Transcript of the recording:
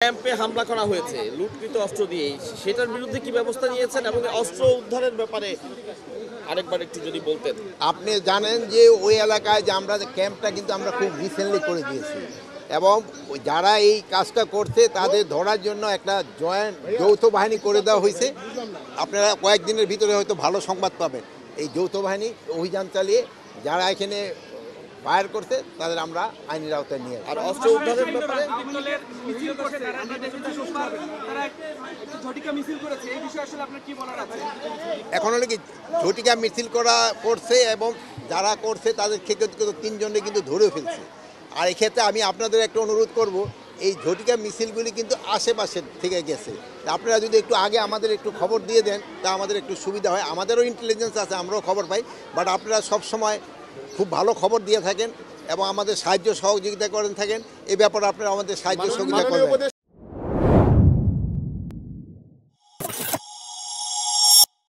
ক্যাম্পে হামলা করা হয়েছে লুটকৃত অস্ত্র দিয়ে, সেটার বিরুদ্ধে কি ব্যবস্থা নিয়েছেন এবং অস্ত্র উদ্ধারের ব্যাপারে আরেকবার একটু যদি বলতেন। আপনি জানেন যে ওই এলাকায় যে আমরা ক্যাম্পটা কিন্তু আমরা খুব রিসেন্টলি করে দিয়েছি এবং যারা এই কাজটা করছে তাদের ধরার জন্য একটা যৌথ বাহিনী করে দেওয়া হয়েছে। আপনারা কয়েকদিনের ভিতরে হয়তো ভালো সংবাদ পাবেন। এই যৌথ বাহিনী অভিযান চালিয়ে যারা এখানে ফায়ার করছে তাদের আমরা আইনের আওতায় নিয়ে আর অস্ত্র উদ্ধারের ব্যাপারে এখন হলো কি ঝটিকা মিছিল করছে এবং যারা করছে তাদের ক্ষেত্রে তিনজনে কিন্তু ধরেও ফেলছে। আর এক্ষেত্রে আমি আপনাদের একটা অনুরোধ করব, এই ঝটিকা মিছিলগুলি কিন্তু আশেপাশের থেকে গেছে। আপনারা যদি একটু আগে আমাদের একটু খবর দিয়ে দেন তা আমাদের একটু সুবিধা হয়। আমাদেরও ইন্টেলিজেন্স আছে, আমরাও খবর পাই, বাট আপনারা সবসময় খুব ভালো খবর দিয়ে থাকেন এবং আমাদের সাহায্য সহযোগিতা করেন থাকেন। এই ব্যাপারে আপনারা আমাদের সাহায্য সহযোগিতা করেন।